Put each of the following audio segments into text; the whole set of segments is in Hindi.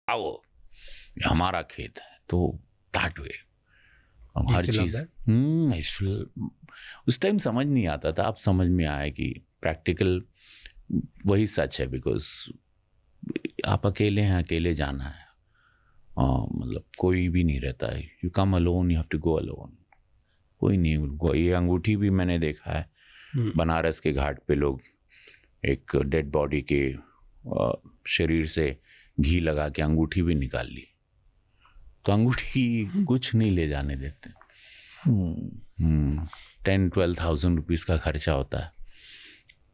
आओ ये हमारा खेत है, तो दैट वे हर चीज उस टाइम समझ नहीं आता था, अब समझ में आया कि प्रैक्टिकल वही सच है, बिकॉज आप अकेले हैं, अकेले जाना है, मतलब कोई भी नहीं रहता है, you come alone, you have to go alone, कोई नहीं। ये अंगूठी भी मैंने देखा है बनारस के घाट पे, लोग एक डेड बॉडी के शरीर से घी लगा के अंगूठी भी निकाल ली, तो अंगूठी कुछ नहीं ले जाने देते। 10-12,000 रुपीज़ का खर्चा होता है,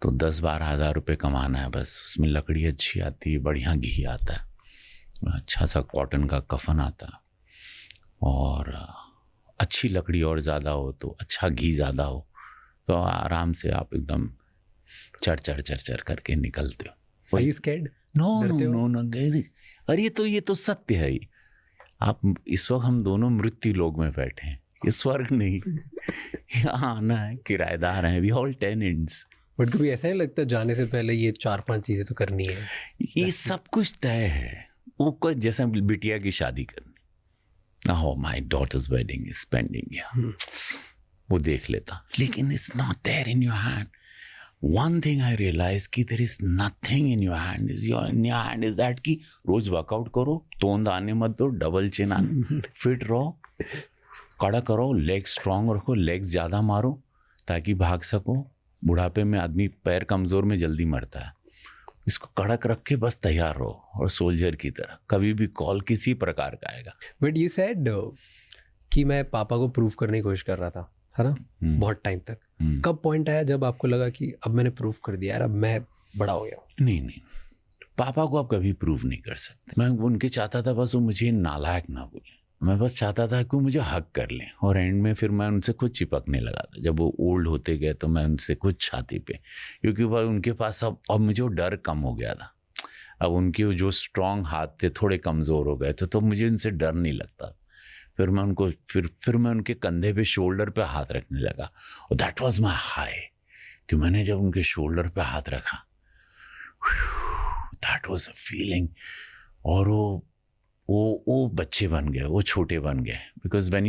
तो 10-12 हज़ार रुपये कमाना है बस। उसमें लकड़ी अच्छी आती है, बढ़िया घी आता है, अच्छा सा कॉटन का कफन आता है, और अच्छी लकड़ी और ज़्यादा हो तो अच्छा घी ज़्यादा हो, तो आराम से आप एकदम चढ़ करके निकलते हो। Are you scared? नो, अरे ये तो सत्य है। आप इस वक्त हम दोनों मृत्यु लोक में बैठे हैं, ये स्वर्ग नहीं। यहाँ आना है, किराएदार हैं, वी ऑल टेनेंट्स। बट कभी ऐसा नहीं लगता जाने से पहले ये 4-5 चीजें तो करनी है? ये सब कुछ तय है, वो कोई जैसे बिटिया की शादी करनी, हो my daughter's wedding is pending, वो देख लेता, लेकिन it's not there in your hand. One thing I realized कि there is nothing in your hand, in your hand is that कि रोज वर्कआउट करो, तोंद आने मत दो, डबल चिन आने, फिट रहो, कड़क करो, लेग स्ट्रांग रखो, लेग्स ज़्यादा मारो ताकि भाग सको। बुढ़ापे में आदमी पैर कमज़ोर में जल्दी मरता है, इसको कड़क रख के बस तैयार रहो, और सोल्जर की तरह कभी भी कॉल किसी प्रकार का आएगा। बट यू सेड कि मैं पापा को प्रूव करने की कोशिश कर रहा था, है ना, बहुत टाइम तक। कब पॉइंट आया जब आपको लगा कि अब मैंने प्रूव कर दिया यार, अब मैं बड़ा हो गया? नहीं, पापा को आप कभी प्रूव नहीं कर सकते। मैं उनके चाहता था बस वो मुझे नालायक ना बोले, मैं बस चाहता था कि वो मुझे हक कर लें, और एंड में फिर मैं उनसे खुद चिपकने लगा था। जब वो ओल्ड होते गए तो मैं उनसे खुद छाती पे, क्योंकि वह उनके पास अब मुझे वो डर कम हो गया था। अब उनके जो स्ट्रांग हाथ थे थोड़े कमज़ोर हो गए थे, तो मुझे उनसे डर नहीं लगता। फिर मैं उनको फिर मैं उनके कंधे पे, शोल्डर पे हाथ रखने लगा, और दैट वाज माय हाई, कि मैंने जब उनके शोल्डर पे हाथ रखा, दैट वाज अ फीलिंग। और वो बच्चे बन गए, वो छोटे बन गए, बिकॉज व्हेन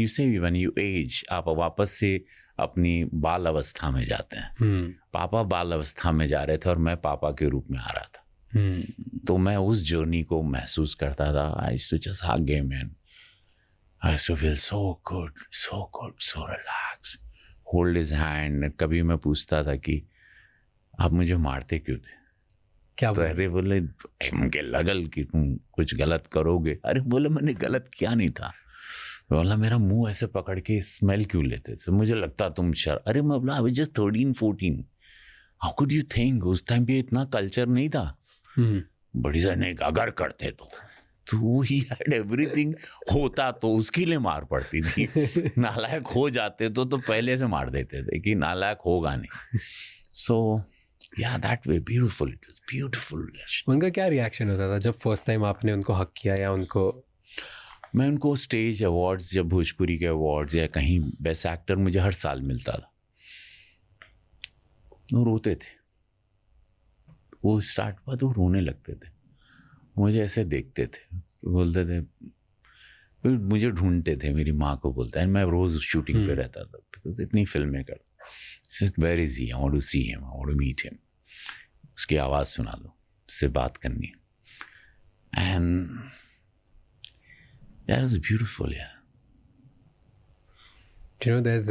यू एज, आप वापस से अपनी बाल अवस्था में जाते हैं। पापा बाल अवस्था में जा रहे थे और मैं पापा के रूप में आ रहा था। तो मैं उस जर्नी को महसूस करता था। I used to just hug him and I used to feel so good, so relaxed. Hold his hand. कभी मैं पूछता था कि आप मुझे मारते क्यों थे? क्या तो अरे बोले मुझे लगल कि तुम कुछ गलत करोगे। अरे बोले मैंने गलत किया नहीं था। बोला मेरा मुंह ऐसे पकड़ के स्मेल क्यों लेते थे? मुझे लगता तुम अरे मैं बोला I just 13-14. How could you think? उस टाइम पे इतना कल्चर नहीं था। बड़ी सा नहीं, अगर करते तो ही हैड एवरीथिंग, होता तो उसके लिए मार पड़ती थी। नालायक हो जाते तो पहले से मार देते थे कि नालायक होगा नहीं। सो या that way beautiful, it was beautiful. उनका क्या रिएक्शन होता था जब फर्स्ट टाइम आपने उनको हक किया? या मैं उनको स्टेज अवार्ड्स, जब भोजपुरी के अवार्ड्स या कहीं बेस्ट एक्टर मुझे हर साल मिलता था, वो रोते थे। वो स्टार्ट हुआ तो रोने लगते थे, मुझे ऐसे देखते थे, बोलते थे, फिर मुझे ढूंढते थे, मेरी माँ को बोलता है। मैं रोज शूटिंग पे रहता था, बिकॉज इतनी फिल्में कर, where is he, I want to see him, I want to meet him, उसकी आवाज़ सुना दो, उससे बात करनी है। And that is beautiful. यार you know there's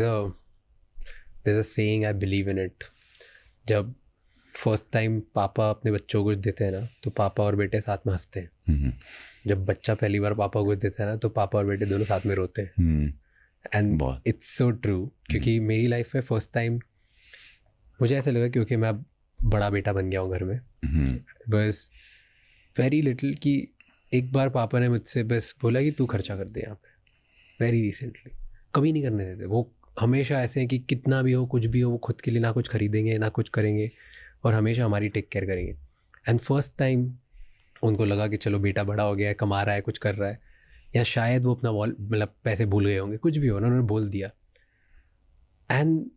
a saying, I believe in it, जब फर्स्ट टाइम पापा अपने बच्चों को कुछ देते हैं ना, तो पापा और बेटे साथ में हंसते हैं। जब बच्चा पहली बार पापा को कुछ देता है ना, तो पापा और बेटे दोनों साथ में रोते हैं। एंड इट्स सो ट्रू, क्योंकि मेरी लाइफ में फर्स्ट टाइम मुझे ऐसा लगा, क्योंकि मैं अब बड़ा बेटा बन गया हूँ घर में, बस वेरी लिटिल, कि एक बार पापा ने मुझसे बस बोला कि तू खर्चा कर दे यहाँ पे, वेरी रिसेंटली। कभी नहीं करने देते वो, हमेशा ऐसे हैं कि कितना भी हो, कुछ भी हो, वो खुद के लिए ना कुछ खरीदेंगे ना कुछ करेंगे, और हमेशा हमारी टेक केयर करेंगे। एंड फर्स्ट टाइम उनको लगा कि चलो बेटा बड़ा हो गया है, कमा रहा है, कुछ कर रहा है, या शायद वो अपना मतलब पैसे भूल गए होंगे, कुछ भी हो, उन्होंने बोल दिया। एंड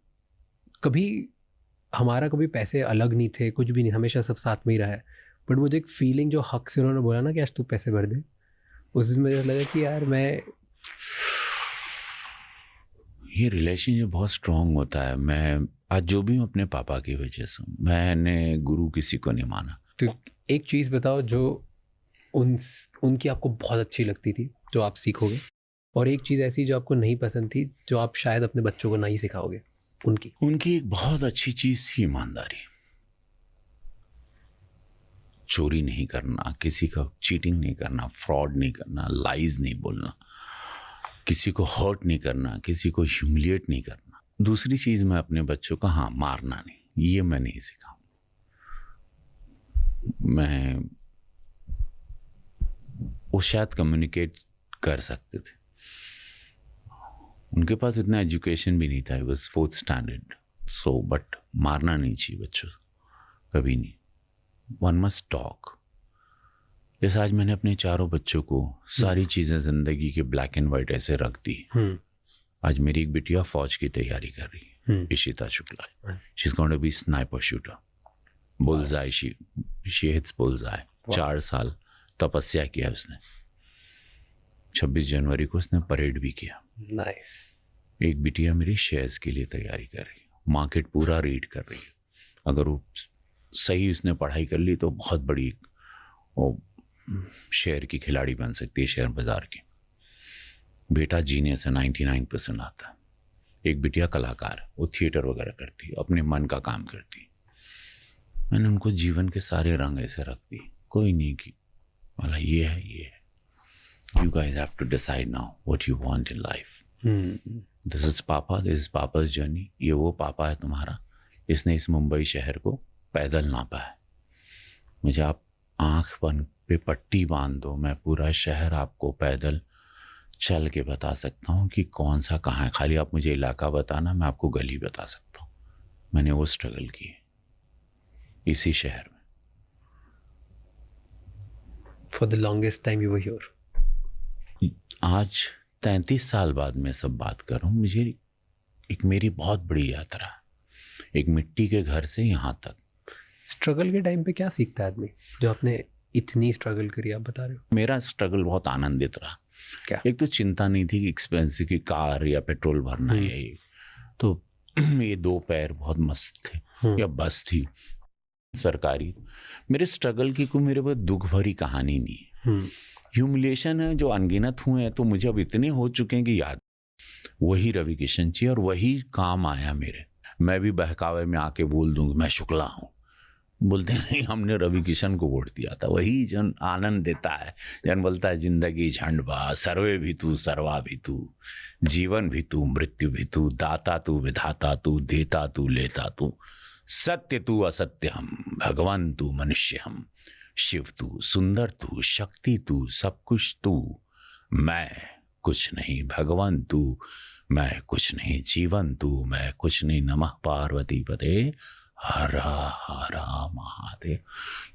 हमारा कभी पैसे अलग नहीं थे, कुछ भी नहीं, हमेशा सब साथ में ही रहा है। बट मुझे एक फीलिंग जो हक से उन्होंने बोला ना कि आज तू पैसे भर दे, उस दिन मुझे लगा कि यार मैं, ये रिलेशनशिप बहुत स्ट्रांग होता है। मैं आज जो भी हूँ अपने पापा की वजह से, मैंने गुरु किसी को नहीं माना। तो एक चीज़ बताओ जो उनकी आपको बहुत अच्छी लगती थी, जो आप सीखोगे, और एक चीज़ ऐसी जो आपको नहीं पसंद थी, जो आप शायद अपने बच्चों को नहीं सिखाओगे उनकी एक बहुत अच्छी चीज़ थी ईमानदारी। चोरी नहीं करना, किसी का चीटिंग नहीं करना, फ्रॉड नहीं करना, लाइज नहीं बोलना, किसी को हर्ट नहीं करना, किसी को ह्यूमिलिएट नहीं करना। दूसरी चीज़ मैं अपने बच्चों को, हाँ, मारना नहीं, ये मैं नहीं सिखाऊंगा। मैं वो शायद कम्युनिकेट कर सकते थे, उनके पास इतना एजुकेशन भी नहीं था, बस 4th स्टैंडर्ड, सो बट मारना नहीं चाहिए बच्चों, कभी नहीं। One must talk. जैसे आज मैंने अपने चारों बच्चों को सारी चीज़ें ज़िंदगी के ब्लैक एंड वाइट ऐसे रख दी। आज मेरी एक बिटिया फौज की तैयारी कर रही है, Ishita Shukla. She is going to be sniper shooter, bullseye, she hits bullseye. 4 साल तपस्या किया उसने। 26 जनवरी को उसने परेड भी किया। नाइस। एक बिटिया मेरी शेयर्स के लिए तैयारी कर रही है, मार्केट पूरा रीड कर रही है। अगर वो सही उसने पढ़ाई कर ली तो बहुत बड़ी वो शेयर की खिलाड़ी बन सकती है, शेयर बाजार की। बेटा जीनियस है, 99% आता है। एक बिटिया कलाकार, वो थिएटर वगैरह करती है, अपने मन का काम करती है। मैंने उनको जीवन के सारे रंग ऐसे रख दिए, कोई नहीं कि वाला ये है, ये है। You guys have to decide now what you want in life. This is Papa, this is Papa's journey. ये वो पापा है तुम्हारा, इसने इस मुंबई शहर को पैदल नापा है। मुझे आप आँख पे पट्टी बांध दो, मैं पूरा शहर आपको पैदल चल के बता सकता हूँ कि कौन सा कहाँ है। खाली आप मुझे इलाका बताना, मैं आपको गली बता सकता हूँ। मैंने वो स्ट्रगल की इसी शहर में। For the longest time you were here. आज 33 साल बाद मैं सब बात कर रहा हूँ। मुझे एक मेरी बहुत बड़ी यात्रा, एक मिट्टी के घर से यहाँ तक। स्ट्रगल के टाइम पे क्या सीखता है आदमी, जो आपने इतनी स्ट्रगल करी, आप बता रहे हो? मेरा स्ट्रगल बहुत आनंदित रहा। क्या? एक तो चिंता नहीं थी कि एक्सपेंसिव की कार या पेट्रोल भरना है, तो ये 2 पैर बहुत मस्त थे, या बस थी सरकारी। मेरे स्ट्रगल की कोई मेरे पास दुख भरी कहानी नहीं। ह्यूमिलिएशन है जो अनगिनत हुए हैं, तो मुझे अब इतने हो चुके हैं कि याद वही रवि किशन जी, और वही काम आया मेरे। मैं भी बहकावे में आके बोल दूंगी मैं शुक्ला हूँ, बोलते नहीं हमने रवि किशन को वोट दिया था। वही जन आनंद देता है, जन बोलता है जिंदगी झंडबा, सर्वे भी तू सर्वा भी तू, जीवन भी तू मृत्यु भी तू, दाता तू विधाता तू, देता तू लेता तू, सत्य तू असत्य हम, भगवान तू मनुष्य हम, शिव तू सुंदर तू, शक्ति तू, सब कुछ तू, मैं कुछ नहीं, भगवान तू मैं कुछ नहीं, जीवन तू मैं कुछ नहीं, नमः पार्वती पते हरा हरा महादेव।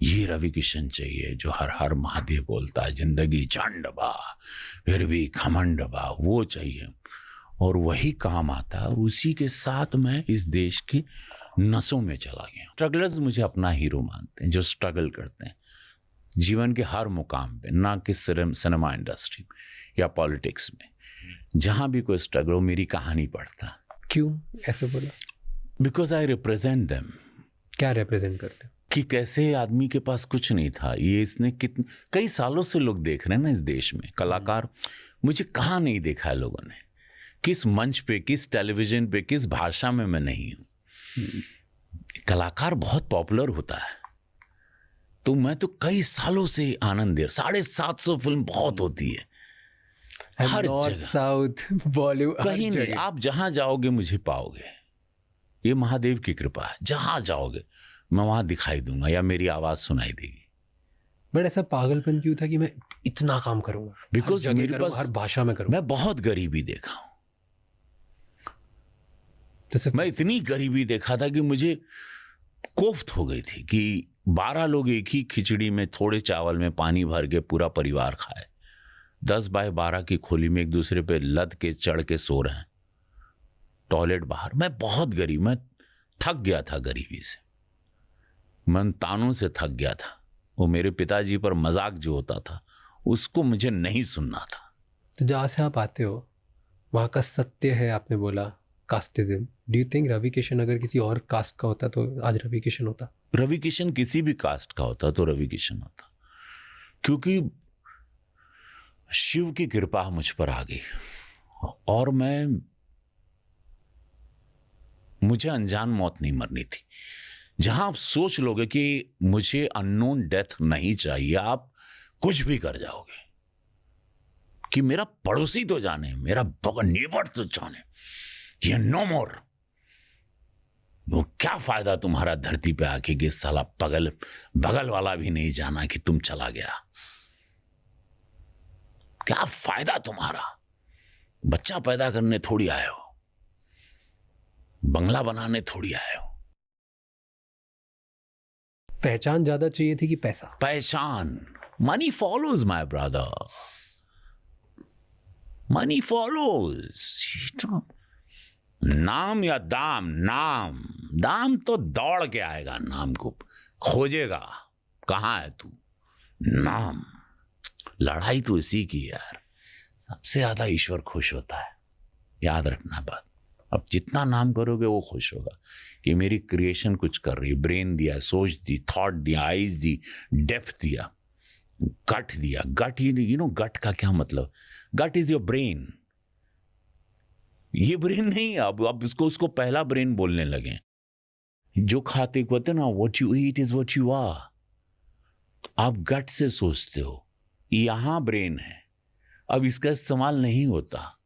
ये रवि किशन चाहिए जो हर हर महादेव बोलता है। जिंदगी झंडबा फिर भी खमंडबा, वो चाहिए, और वही काम आता है। उसी के साथ मैं इस देश की नसों में चला गया। स्ट्रगलर्स मुझे अपना हीरो मानते हैं, जो स्ट्रगल करते हैं जीवन के हर मुकाम पे, ना कि सिनेमा इंडस्ट्री या पॉलिटिक्स में। जहाँ भी कोई स्ट्रगल हो, मेरी कहानी पढ़ता। क्यों ऐसे बोला? Because I represent them. क्या रिप्रेजेंट करते? कि कैसे आदमी के पास कुछ नहीं था, ये इसने कितने कई सालों से लोग देख रहे हैं ना इस देश में कलाकार। मुझे कहाँ नहीं देखा है लोगों ने, किस मंच पे, किस टेलीविजन पे, किस भाषा में मैं नहीं हूँ। कलाकार बहुत पॉपुलर होता है, तो मैं तो कई सालों से आनंद दे। 750 फिल्म बहुत होती है हर नॉर्थ साउथ बॉलीवुड, कहीं नहीं। आप जहां जाओगे मुझे पाओगे, ये महादेव की कृपा है। जहां जाओगे मैं वहां दिखाई दूंगा या मेरी आवाज सुनाई देगी। बट ऐसा पागलपन क्यों था कि मैं इतना काम करूंगा? बिकॉज मेरे पास हर भाषा में करूंगा। मैं बहुत गरीबी देखा हूं, तो मैं इतनी गरीबी देखा था कि मुझे कोफ्त हो गई थी कि 12 लोग एक ही खिचड़ी में थोड़े चावल में पानी भर के पूरा परिवार खाए। 10 बाय 12 की खोली में एक दूसरे पे लद के चढ़ के सो रहे हैं, टॉयलेट बाहर। मैं बहुत गरीब, मैं थक गया था गरीबी से, मैं तानों से थक गया था। वो मेरे पिताजी पर मजाक जो होता था उसको मुझे नहीं सुनना था। तो जहाँ से आप आते हो वहाँ का सत्य है, आपने बोला casteism. Do you think Ravi Kishan अगर किसी और कास्ट का होता तो आज रवि किशन होता? रवि किशन किसी भी कास्ट का होता तो रवि किशन होता, क्योंकि शिव की कृपा मुझ पर आ गई और मुझे अनजान मौत नहीं मरनी थी। जहां आप सोच लोगे कि मुझे अननोन डेथ नहीं चाहिए, आप कुछ भी कर जाओगे कि मेरा पड़ोसी तो जाने, मेरा नेबर तो जाने, ये नो मोर। वो क्या फायदा तुम्हारा धरती पे आके कि साला बगल वाला भी नहीं जाना कि तुम चला गया। क्या फायदा तुम्हारा? बच्चा पैदा करने थोड़ी आए हो, बंगला बनाने थोड़ी आए हो। पहचान ज्यादा चाहिए थी कि पैसा? पहचान। Money follows my brother, money follows. नाम या दाम? दाम तो दौड़ के आएगा, नाम को खोजेगा, कहां है तू? नाम, लड़ाई तो इसी की यार। सबसे ज्यादा ईश्वर खुश होता है, याद रखना बात। अब जितना नाम करोगे वो खुश होगा कि मेरी क्रिएशन कुछ कर रही है। ब्रेन दिया, सोच दी, थॉट दिया, आइज दी, डेप्थ दिया, गट दिया। गट, यू नो गट का क्या मतलब? गट इज योर ब्रेन। ये ब्रेन नहीं, अब उसको पहला ब्रेन बोलने लगे। जो खाते कहते ना, what you eat is what you are. आप गट से सोचते हो, यहां ब्रेन है, अब इसका इस्तेमाल नहीं होता।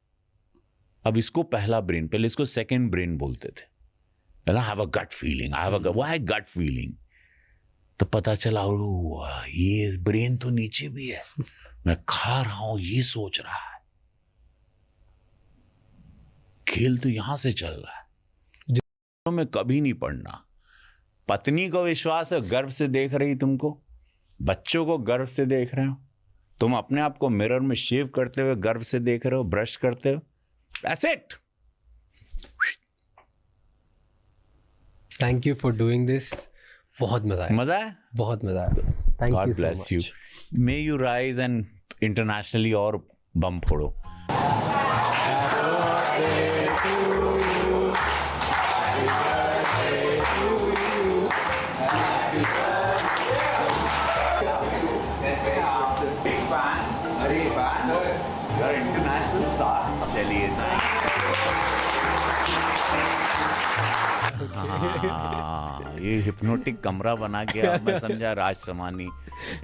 अब इसको पहला ब्रेन, पहले इसको सेकंड ब्रेन बोलते थे। I have a gut feeling, I have a why gut feeling. तो पता चला ये ब्रेन तो नीचे भी है, मैं खा रहा हूं ये सोच रहा है। खेल तो यहां से चल रहा है। में कभी नहीं पढ़ना। पत्नी को विश्वास है, गर्व से देख रही तुमको, बच्चों को गर्व से देख रहे हो, तुम अपने आप को मिरर में शेव करते हुए गर्व से देख रहे हो, ब्रश करते हो। That's it. Thank you for doing this. बहुत मजा आया। मजा है? बहुत मजा आया। Thank God you so bless much. you. May you rise and internationally और बम फोड़ो। International star. चलिए, हाँ, ये हिप्नोटिक कमरा बना के अब मैं समझा राज शमानी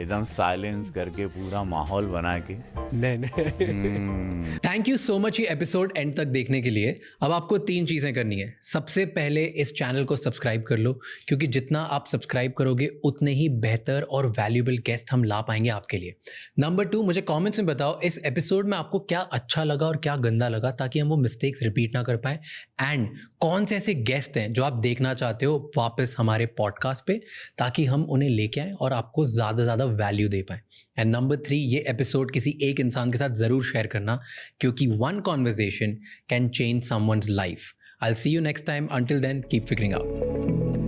एकदम साइलेंस करके पूरा माहौल बना के। नहीं। थैंक यू सो मच ये एपिसोड एंड तक देखने के लिए। अब आपको 3 चीज़ें करनी है। सबसे पहले इस चैनल को सब्सक्राइब कर लो, क्योंकि जितना आप सब्सक्राइब करोगे उतने ही बेहतर और वैल्यूएबल गेस्ट हम ला पाएंगे आपके लिए। नंबर 2, मुझे कमेंट्स में बताओ इस एपिसोड में आपको क्या अच्छा लगा और क्या गंदा लगा, ताकि हम वो मिस्टेक्स रिपीट ना कर पाए। एंड कौन से ऐसे गेस्ट हैं जो आप देखना चाहते हो वापस हमारे पॉडकास्ट पे, ताकि हम उन्हें लेके आएँ और आपको ज़्यादा वैल्यू दे पाएँ। एंड नंबर 3, ये एपिसोड किसी एक इंसान के साथ ज़रूर शेयर करना, क्योंकि one conversation can change someone's life. I'll see you next time. Until then, keep figuring out.